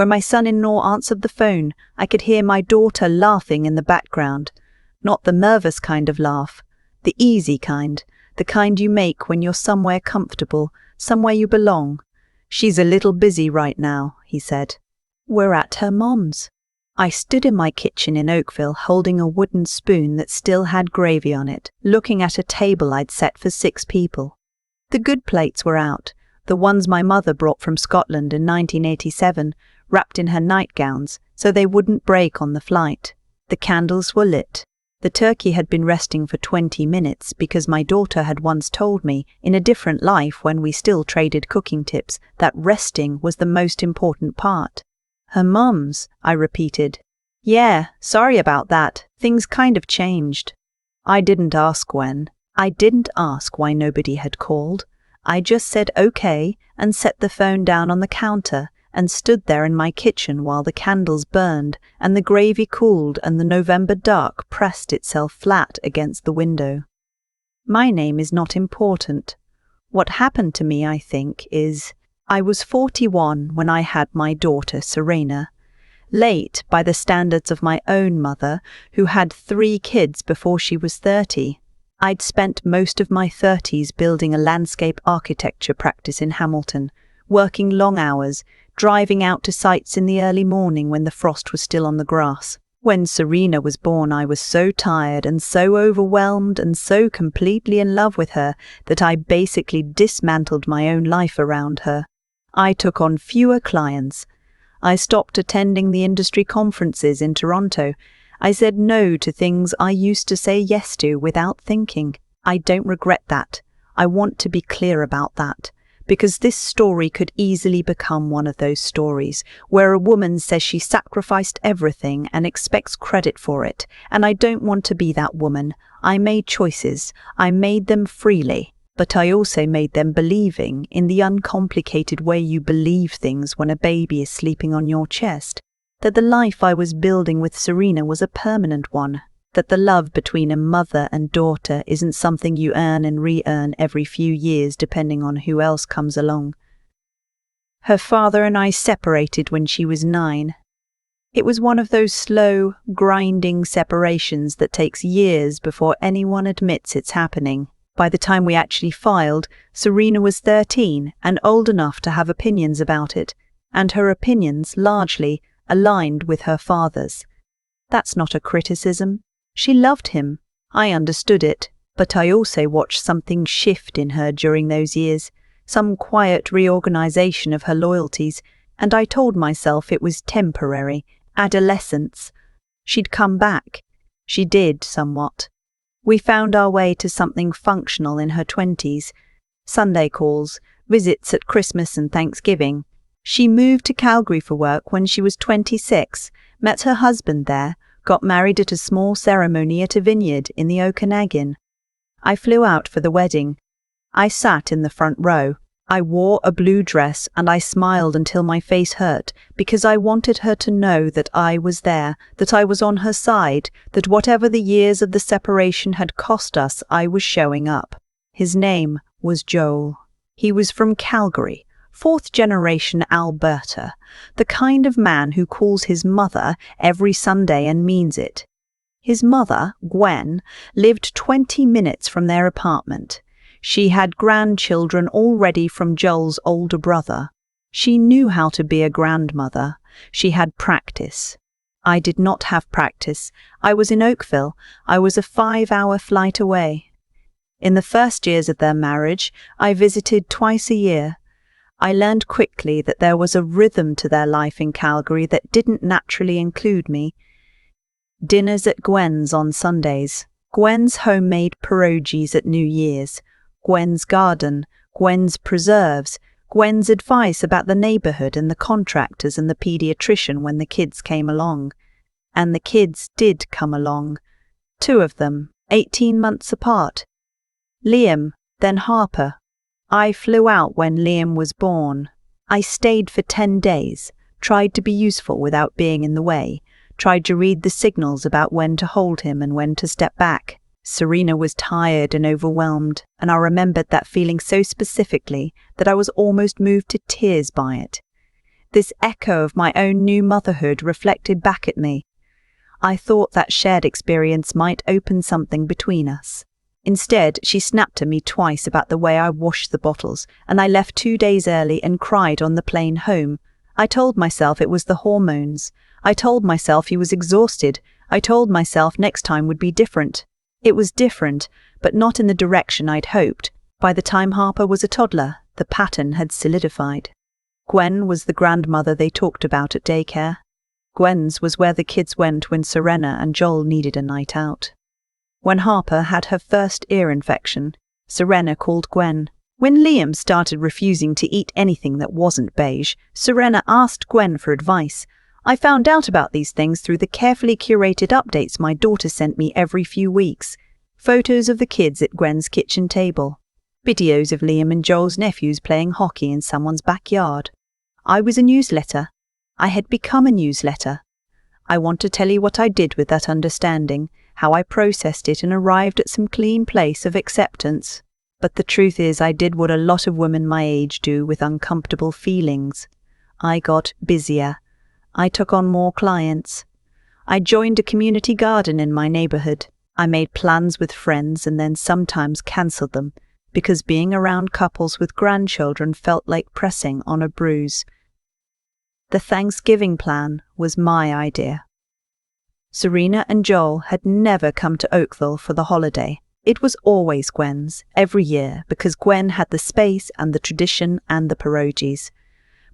When my son-in-law answered the phone, I could hear my daughter laughing in the background. Not the nervous kind of laugh, the easy kind, the kind you make when you're somewhere comfortable, somewhere you belong. "She's a little busy right now," he said. "We're at her mom's." I stood in my kitchen in Oakville holding a wooden spoon that still had gravy on it, looking at a table I'd set for 6 people. The good plates were out, the ones my mother brought from Scotland in 1987, wrapped in her nightgowns so they wouldn't break on the flight. The candles were lit. The turkey had been resting for 20 minutes because my daughter had once told me, in a different life when we still traded cooking tips, that resting was the most important part. "Her mum's," I repeated. "Yeah, sorry about that. Things kind of changed." I didn't ask Gwen. I didn't ask why nobody had called. I just said okay and set the phone down on the counter and stood there in my kitchen while the candles burned and the gravy cooled and the November dark pressed itself flat against the window. My name is not important. What happened to me, I think, is I was 41 when I had my daughter Serena. Late by the standards of my own mother, who had 3 kids before she was 30. I'd spent most of my 30s building a landscape architecture practice in Hamilton, working long hours, driving out to sites in the early morning when the frost was still on the grass. When Serena was born, I was so tired and so overwhelmed and so completely in love with her that I basically dismantled my own life around her. I took on fewer clients. I stopped attending the industry conferences in Toronto. I said no to things I used to say yes to without thinking. I don't regret that. I want to be clear about that. Because this story could easily become one of those stories where a woman says she sacrificed everything and expects credit for it, and I don't want to be that woman. I made choices. I made them freely, but I also made them believing in the uncomplicated way you believe things when a baby is sleeping on your chest, that the life I was building with Serena was a permanent one, that the love between a mother and daughter isn't something you earn and re-earn every few years depending on who else comes along. Her father and I separated when she was 9. It was one of those slow, grinding separations that takes years before anyone admits it's happening. By the time we actually filed, Serena was 13 and old enough to have opinions about it, and her opinions largely aligned with her father's. That's not a criticism. She loved him. I understood it, but I also watched something shift in her during those years, some quiet reorganization of her loyalties, and I told myself it was temporary, adolescence. She'd come back. She did, somewhat. We found our way to something functional in her 20s. Sunday calls, visits at Christmas and Thanksgiving. She moved to Calgary for work when she was 26, met her husband there, got married at a small ceremony at a vineyard in the Okanagan. I flew out for the wedding. I sat in the front row. I wore a blue dress and I smiled until my face hurt because I wanted her to know that I was there, that I was on her side, that whatever the years of the separation had cost us, I was showing up. His name was Joel. He was from Calgary, 4th generation Alberta, the kind of man who calls his mother every Sunday and means it. His mother, Gwen, lived 20 minutes from their apartment. She had grandchildren already from Joel's older brother. She knew how to be a grandmother. She had practice. I did not have practice. I was in Oakville. I was a 5-hour flight away. In the first years of their marriage, I visited twice a year. I learned quickly that there was a rhythm to their life in Calgary that didn't naturally include me. Dinners at Gwen's on Sundays, Gwen's homemade pierogies at New Year's, Gwen's garden, Gwen's preserves, Gwen's advice about the neighborhood and the contractors and the pediatrician when the kids came along. And the kids did come along. 2 of them, 18 months apart. Liam, then Harper. I flew out when Liam was born. I stayed for 10 days, tried to be useful without being in the way, tried to read the signals about when to hold him and when to step back. Serena was tired and overwhelmed, and I remembered that feeling so specifically that I was almost moved to tears by it. this echo of my own new motherhood reflected back at me. I thought that shared experience might open something between us. Instead, she snapped at me twice about the way I washed the bottles, and I left 2 days early and cried on the plane home. I told myself it was the hormones. I told myself he was exhausted. I told myself next time would be different. It was different, but not in the direction I'd hoped. By the time Harper was a toddler, the pattern had solidified. Gwen was the grandmother they talked about at daycare. Gwen's was where the kids went when Serena and Joel needed a night out. When Harper had her first ear infection, Serena called Gwen. When Liam started refusing to eat anything that wasn't beige, Serena asked Gwen for advice. I found out about these things through the carefully curated updates my daughter sent me every few weeks. Photos of the kids at Gwen's kitchen table. Videos of Liam and Joel's nephews playing hockey in someone's backyard. I was a newsletter. I had become a newsletter. I want to tell you what I did with that understanding, how I processed it and arrived at some clean place of acceptance. But the truth is I did what a lot of women my age do with uncomfortable feelings. I got busier. I took on more clients. I joined a community garden in my neighborhood. I made plans with friends and then sometimes cancelled them, because being around couples with grandchildren felt like pressing on a bruise. The Thanksgiving plan was my idea. Serena and Joel had never come to Oakville for the holiday. It was always Gwen's, every year, because Gwen had the space and the tradition and the pierogies.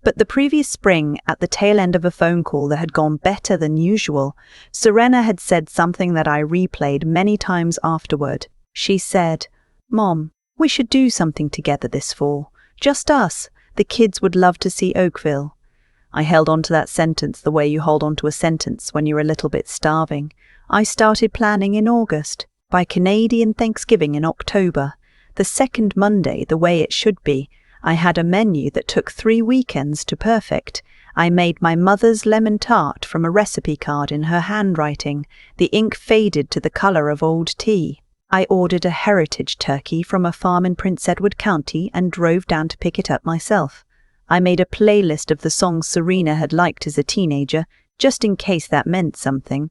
But the previous spring, at the tail end of a phone call that had gone better than usual, Serena had said something that I replayed many times afterward. She said, "Mom, we should do something together this fall. Just us. The kids would love to see Oakville." I held on to that sentence the way you hold on to a sentence when you're a little bit starving. I started planning in August. By Canadian Thanksgiving in October, the second Monday the way it should be, I had a menu that took 3 weekends to perfect. I made my mother's lemon tart from a recipe card in her handwriting. The ink faded to the colour of old tea. I ordered a heritage turkey from a farm in Prince Edward County and drove down to pick it up myself. I made a playlist of the songs Serena had liked as a teenager, just in case that meant something.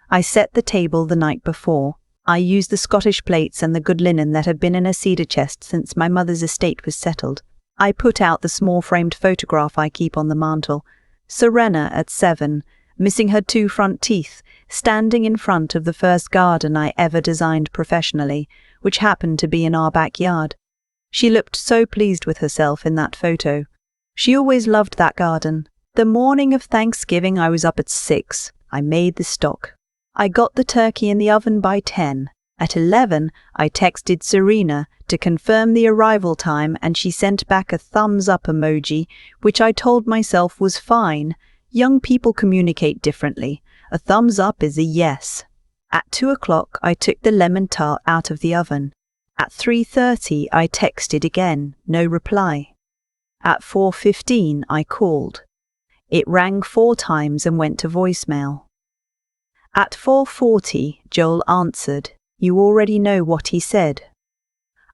I set the table the night before. I used the Scottish plates and the good linen that had been in a cedar chest since my mother's estate was settled. I put out the small framed photograph I keep on the mantel. Serena at 7, missing her 2 front teeth, standing in front of the first garden I ever designed professionally, which happened to be in our backyard. She looked so pleased with herself in that photo. She always loved that garden. The morning of Thanksgiving I was up at 6. I made the stock. I got the turkey in the oven by 10. At 11, I texted Serena to confirm the arrival time and she sent back a thumbs up emoji, which I told myself was fine. Young people communicate differently. A thumbs up is a yes. At 2 o'clock, I took the lemon tart out of the oven. At 3:30, I texted again, no reply. At 4:15, I called. It rang 4 times and went to voicemail. At 4:40, Joel answered. You already know what he said.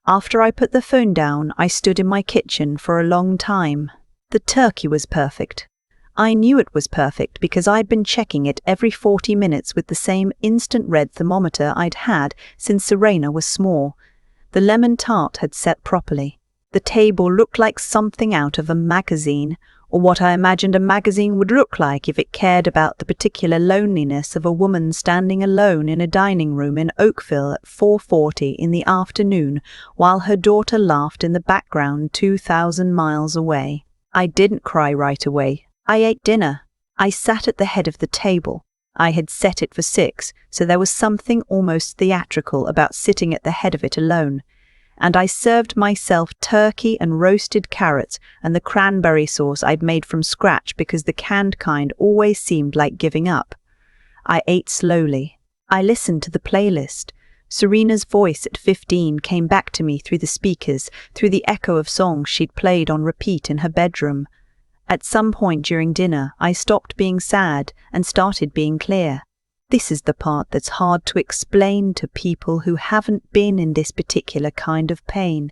After I put the phone down, I stood in my kitchen for a long time. The turkey was perfect. I knew it was perfect because I'd been checking it every 40 minutes with the same instant red thermometer I'd had since Serena was small. The lemon tart had set properly. The table looked like something out of a magazine, or what I imagined a magazine would look like if it cared about the particular loneliness of a woman standing alone in a dining room in Oakville at 4:40 in the afternoon while her daughter laughed in the background 2,000 miles away. I didn't cry right away. I ate dinner. I sat at the head of the table. I had set it for 6, so there was something almost theatrical about sitting at the head of it alone. And I served myself turkey and roasted carrots and the cranberry sauce I'd made from scratch because the canned kind always seemed like giving up. I ate slowly. I listened to the playlist. Serena's voice at 15 came back to me through the speakers, through the echo of songs she'd played on repeat in her bedroom. At some point during dinner, I stopped being sad and started being clear. This is the part that's hard to explain to people who haven't been in this particular kind of pain.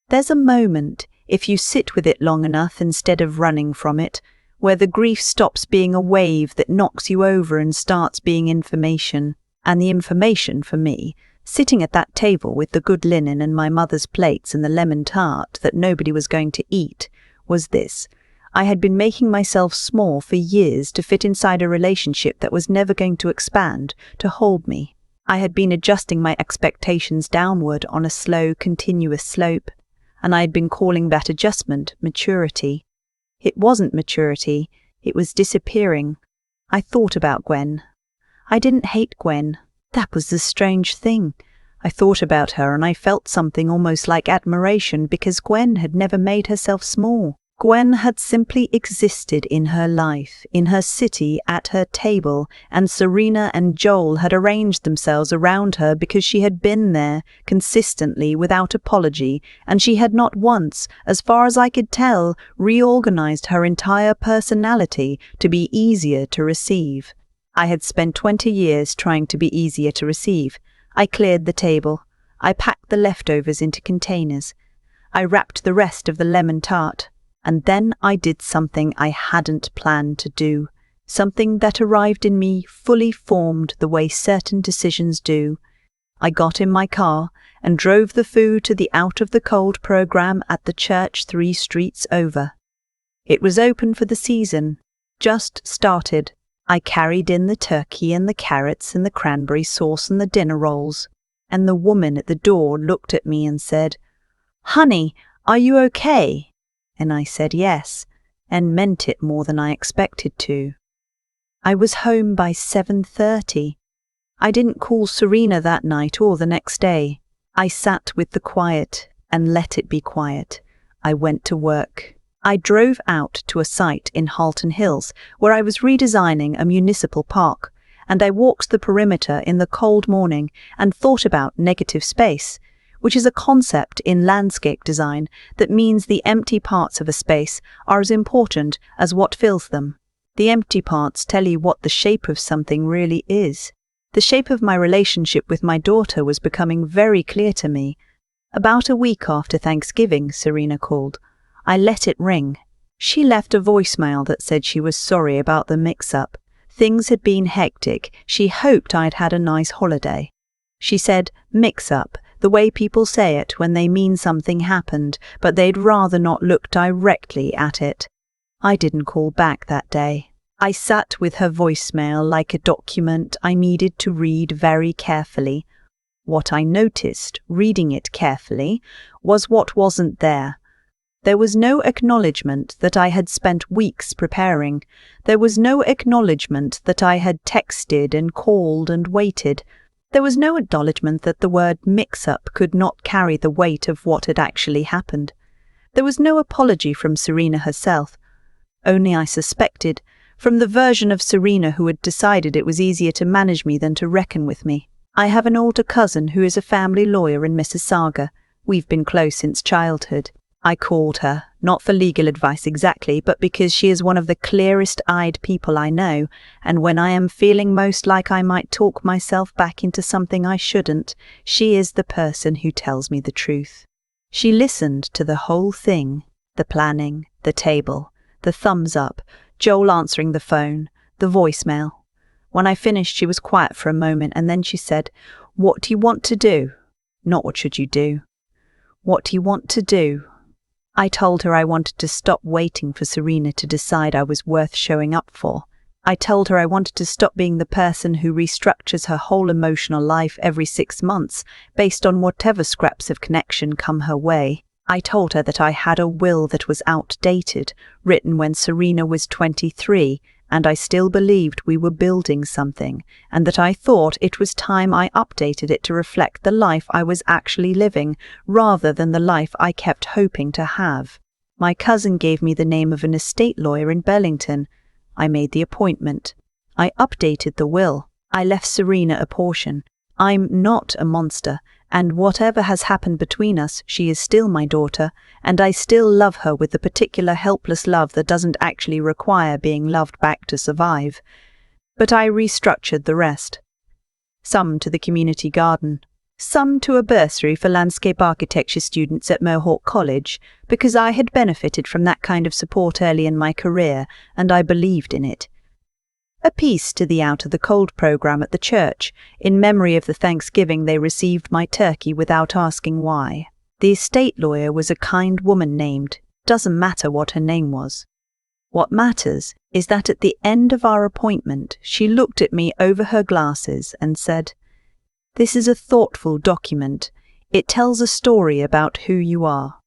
There's a moment if you sit with it long enough instead of running from it, where the grief stops being a wave that knocks you over and starts being information. And the information for me, sitting at that table with the good linen and my mother's plates and the lemon tart that nobody was going to eat, was this. I had been making myself small for years to fit inside a relationship that was never going to expand, to hold me. I had been adjusting my expectations downward on a slow, continuous slope, and I had been calling that adjustment maturity. It wasn't maturity, it was disappearing. I thought about Gwen. I didn't hate Gwen. That was the strange thing. I thought about her and I felt something almost like admiration because Gwen had never made herself small. Gwen had simply existed in her life, in her city, at her table, and Serena and Joel had arranged themselves around her because she had been there, consistently, without apology, and she had not once, as far as I could tell, reorganized her entire personality to be easier to receive. I had spent 20 years trying to be easier to receive. I cleared the table. I packed the leftovers into containers. I wrapped the rest of the lemon tart. And then I did something I hadn't planned to do, something that arrived in me fully formed the way certain decisions do. I got in my car and drove the food to the Out of the Cold program at the church 3 streets over. It was open for the season, just started. I carried in the turkey and the carrots and the cranberry sauce and the dinner rolls, and the woman at the door looked at me and said, "Honey, are you okay?" And I said yes, and meant it more than I expected to. I was home by 7:30. I didn't call Serena that night or the next day. I sat with the quiet and let it be quiet. I went to work. I drove out to a site in Halton Hills where I was redesigning a municipal park, and I walked the perimeter in the cold morning and thought about negative space, which is a concept in landscape design that means the empty parts of a space are as important as what fills them. The empty parts tell you what the shape of something really is. The shape of my relationship with my daughter was becoming very clear to me. About a week after Thanksgiving, Serena called. I let it ring. She left a voicemail that said she was sorry about the mix-up. Things had been hectic. She hoped I'd had a nice holiday. She said, mix-up, the way people say it when they mean something happened, but they'd rather not look directly at it. I didn't call back that day. I sat with her voicemail like a document I needed to read very carefully. What I noticed, reading it carefully, was what wasn't there. There was no acknowledgement that I had spent weeks preparing. There was no acknowledgement that I had texted and called and waited. There was no acknowledgement that the word mix-up could not carry the weight of what had actually happened. There was no apology from Serena herself. Only, I suspected, from the version of Serena who had decided it was easier to manage me than to reckon with me. I have an older cousin who is a family lawyer in Mississauga. We've been close since childhood. I called her, not for legal advice exactly, but because she is one of the clearest-eyed people I know, and when I am feeling most like I might talk myself back into something I shouldn't, she is the person who tells me the truth. She listened to the whole thing, the planning, the table, the thumbs up, Joel answering the phone, the voicemail. When I finished, she was quiet for a moment, and then she said, "What do you want to do?" Not what should you do. What do you want to do? I told her I wanted to stop waiting for Serena to decide I was worth showing up for. I told her I wanted to stop being the person who restructures her whole emotional life every 6 months based on whatever scraps of connection come her way. I told her that I had a will that was outdated, written when Serena was 23, and I still believed we were building something, and that I thought it was time I updated it to reflect the life I was actually living, rather than the life I kept hoping to have. My cousin gave me the name of an estate lawyer in Burlington. I made the appointment. I updated the will. I left Serena a portion. I'm not a monster, and whatever has happened between us, she is still my daughter, and I still love her with the particular helpless love that doesn't actually require being loved back to survive. But I restructured the rest. Some to the community garden, some to a bursary for landscape architecture students at Mohawk College, because I had benefited from that kind of support early in my career, and I believed in it. A piece to the Out of the Cold program at the church, in memory of the Thanksgiving they received my turkey without asking why. The estate lawyer was a kind woman named, doesn't matter what her name was. What matters is that at the end of our appointment, she looked at me over her glasses and said, "This is a thoughtful document. It tells a story about who you are."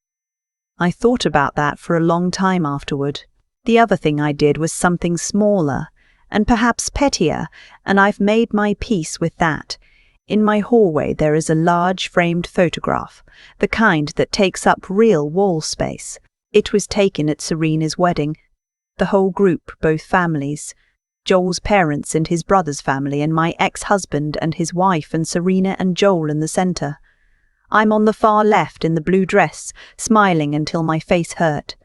I thought about that for a long time afterward. The other thing I did was something smaller, and perhaps pettier, and I've made my peace with that. In my hallway there is a large framed photograph, the kind that takes up real wall space. It was taken at Serena's wedding. The whole group, both families, Joel's parents and his brother's family, and my ex-husband and his wife, and Serena and Joel in the centre. I'm on the far left in the blue dress, smiling until my face hurt.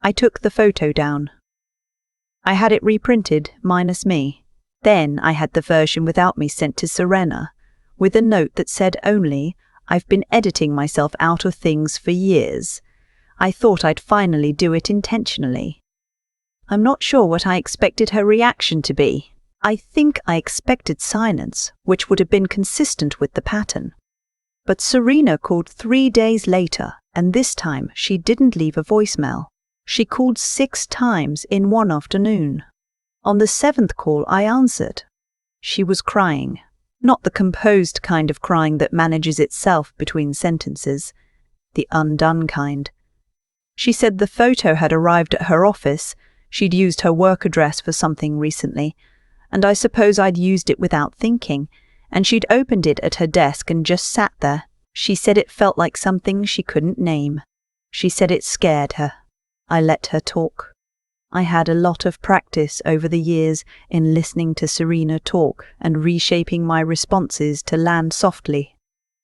I took the photo down. I had it reprinted, minus me. Then I had the version without me sent to Serena, with a note that said only, "I've been editing myself out of things for years. I thought I'd finally do it intentionally." I'm not sure what I expected her reaction to be. I think I expected silence, which would have been consistent with the pattern. But Serena called 3 days later, and this time she didn't leave a voicemail. She called 6 times in one afternoon. On the 7th call, I answered. She was crying. Not the composed kind of crying that manages itself between sentences. The undone kind. She said the photo had arrived at her office. She'd used her work address for something recently, and I suppose I'd used it without thinking, and she'd opened it at her desk and just sat there. She said it felt like something she couldn't name. She said it scared her. I let her talk. I had a lot of practice over the years in listening to Serena talk and reshaping my responses to land softly.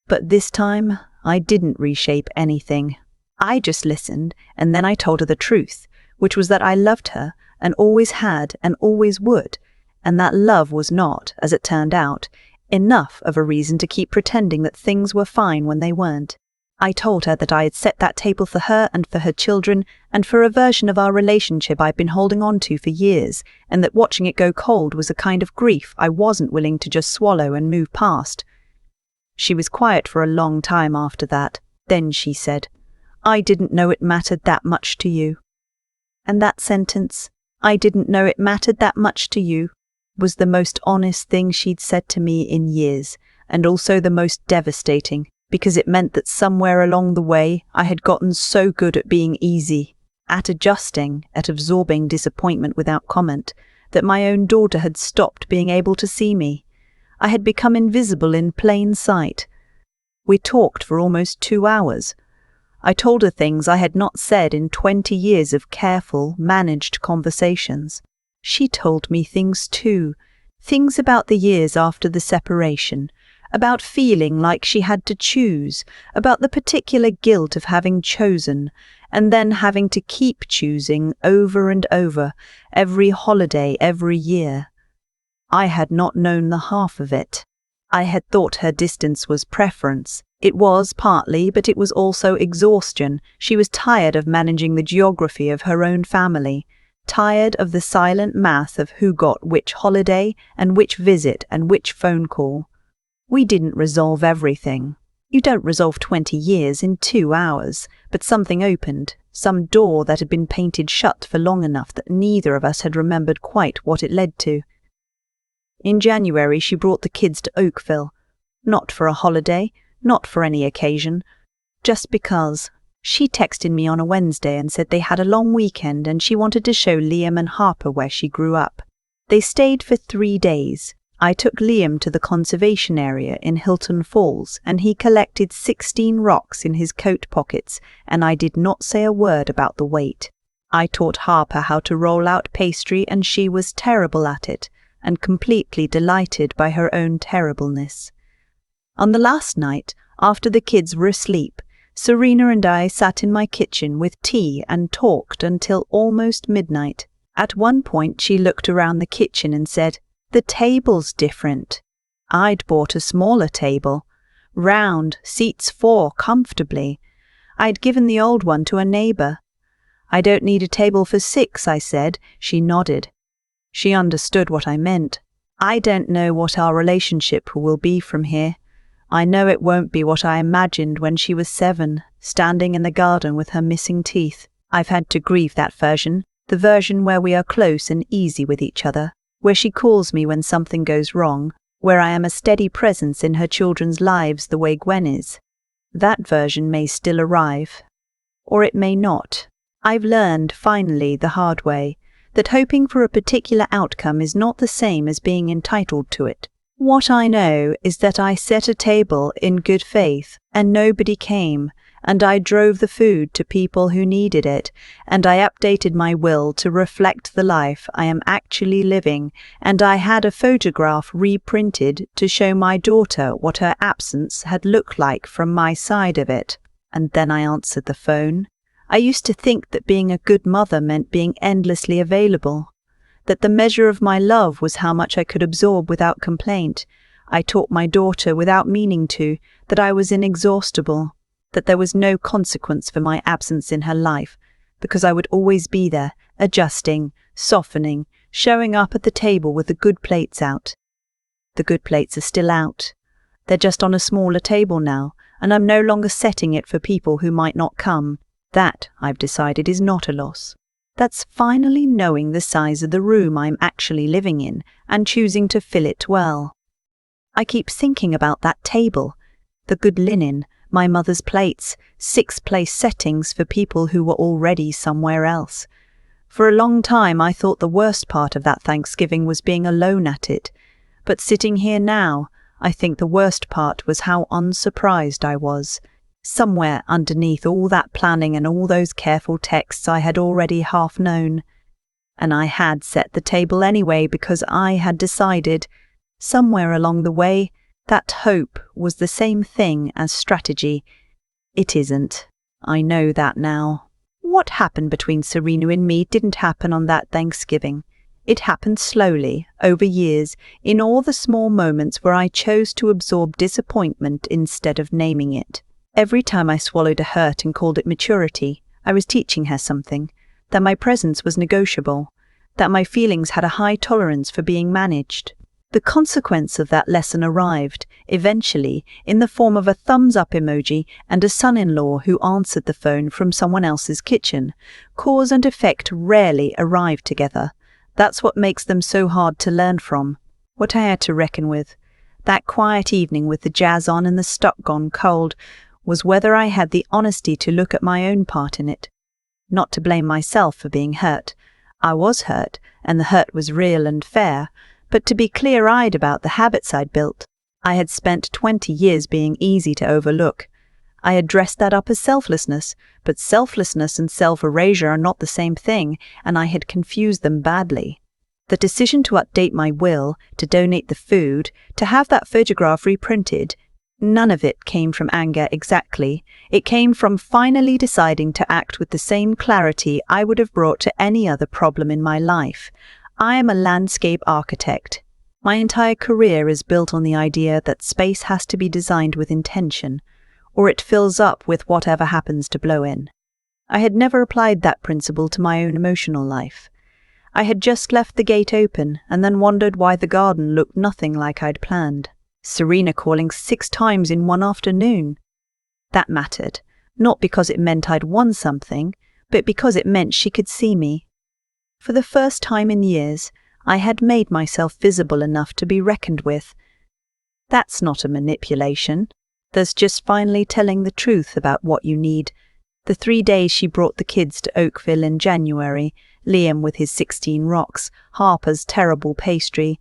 But this time, I didn't reshape anything. I just listened, and then I told her the truth, which was that I loved her, and always had, and always would, and that love was not, as it turned out, enough of a reason to keep pretending that things were fine when they weren't. I told her that I had set that table for her and for her children, and for a version of our relationship I'd been holding on to for years, and that watching it go cold was a kind of grief I wasn't willing to just swallow and move past. She was quiet for a long time after that. Then she said, "I didn't know it mattered that much to you." And that sentence, "I didn't know it mattered that much to you," was the most honest thing she'd said to me in years, and also the most devastating, because it meant that somewhere along the way I had gotten so good at being easy, at adjusting, at absorbing disappointment without comment, that my own daughter had stopped being able to see me. I had become invisible in plain sight. We talked for almost 2 hours. I told her things I had not said in 20 years of careful, managed conversations. She told me things too, things about the years after the separation, about feeling like she had to choose, about the particular guilt of having chosen, and then having to keep choosing over and over, every holiday, every year. I had not known the half of it. I had thought her distance was preference. It was partly, but it was also exhaustion. She was tired of managing the geography of her own family, tired of the silent math of who got which holiday and which visit and which phone call. We didn't resolve everything. You don't resolve 20 years in 2 hours, but something opened, some door that had been painted shut for long enough that neither of us had remembered quite what it led to. In January she brought the kids to Oakville, not for a holiday, not for any occasion, just because. She texted me on a Wednesday and said they had a long weekend and she wanted to show Liam and Harper where she grew up. They stayed for 3 days. I took Liam to the conservation area in Hilton Falls, and he collected 16 rocks in his coat pockets, and I did not say a word about the weight. I taught Harper how to roll out pastry, and she was terrible at it, and completely delighted by her own terribleness. On the last night, after the kids were asleep, Serena and I sat in my kitchen with tea and talked until almost midnight. At one point she looked around the kitchen and said, "The table's different." I'd bought a smaller table. Round, seats 4, comfortably. I'd given the old one to a neighbour. "I don't need a table for 6, I said. She nodded. She understood what I meant. I don't know what our relationship will be from here. I know it won't be what I imagined when she was 7, standing in the garden with her missing teeth. I've had to grieve that version, the version where we are close and easy with each other, where she calls me when something goes wrong, where I am a steady presence in her children's lives the way Gwen is. That version may still arrive. Or it may not. I've learned, finally, the hard way, that hoping for a particular outcome is not the same as being entitled to it. What I know is that I set a table in good faith, and nobody came, and I drove the food to people who needed it, and I updated my will to reflect the life I am actually living, and I had a photograph reprinted to show my daughter what her absence had looked like from my side of it. And then I answered the phone. I used to think that being a good mother meant being endlessly available, that the measure of my love was how much I could absorb without complaint. I taught my daughter without meaning to that I was inexhaustible, that there was no consequence for my absence in her life, because I would always be there, adjusting, softening, showing up at the table with the good plates out. The good plates are still out. They're just on a smaller table now, and I'm no longer setting it for people who might not come. That, I've decided, is not a loss. That's finally knowing the size of the room I'm actually living in and choosing to fill it well. I keep thinking about that table, the good linen, my mother's plates, 6-place settings for people who were already somewhere else. For a long time I thought the worst part of that Thanksgiving was being alone at it, but sitting here now, I think the worst part was how unsurprised I was. Somewhere underneath all that planning and all those careful texts I had already half known. And I had set the table anyway because I had decided, somewhere along the way, that hope was the same thing as strategy. It isn't. I know that now. What happened between Serena and me didn't happen on that Thanksgiving. It happened slowly, over years, in all the small moments where I chose to absorb disappointment instead of naming it. Every time I swallowed a hurt and called it maturity, I was teaching her something, that my presence was negotiable, that my feelings had a high tolerance for being managed. The consequence of that lesson arrived, eventually, in the form of a thumbs-up emoji and a son-in-law who answered the phone from someone else's kitchen. Cause and effect rarely arrive together. That's what makes them so hard to learn from. What I had to reckon with, that quiet evening with the jazz on and the stock gone cold, was whether I had the honesty to look at my own part in it. Not to blame myself for being hurt. I was hurt, and the hurt was real and fair, but to be clear-eyed about the habits I'd built. I had spent 20 years being easy to overlook. I had dressed that up as selflessness, but selflessness and self-erasure are not the same thing, and I had confused them badly. The decision to update my will, to donate the food, to have that photograph reprinted, none of it came from anger exactly. It came from finally deciding to act with the same clarity I would have brought to any other problem in my life. I am a landscape architect. My entire career is built on the idea that space has to be designed with intention, or it fills up with whatever happens to blow in. I had never applied that principle to my own emotional life. I had just left the gate open and then wondered why the garden looked nothing like I'd planned. Serena calling 6 times in one afternoon. That mattered, not because it meant I'd won something, but because it meant she could see me. For the first time in years, I had made myself visible enough to be reckoned with. That's not a manipulation. There's just finally telling the truth about what you need. The 3 days she brought the kids to Oakville in January, Liam with his 16 rocks, Harper's terrible pastry.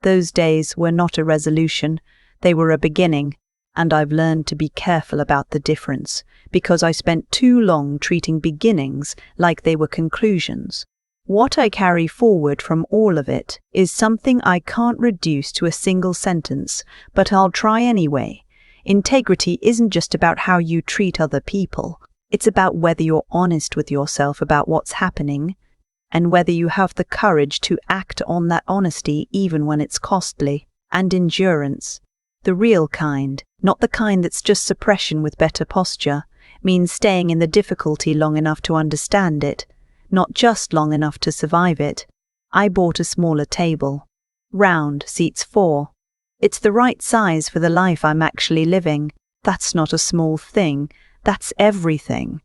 Those days were not a resolution, they were a beginning, and I've learned to be careful about the difference, because I spent too long treating beginnings like they were conclusions. What I carry forward from all of it is something I can't reduce to a single sentence, but I'll try anyway. Integrity isn't just about how you treat other people, it's about whether you're honest with yourself about what's happening, and whether you have the courage to act on that honesty even when it's costly, and endurance, the real kind, Not the kind that's just suppression with better posture, means staying in the difficulty long enough to understand it, not just long enough to survive it. I bought a smaller table. Round, seats 4. It's the right size for the life I'm actually living. That's not a small thing, that's everything.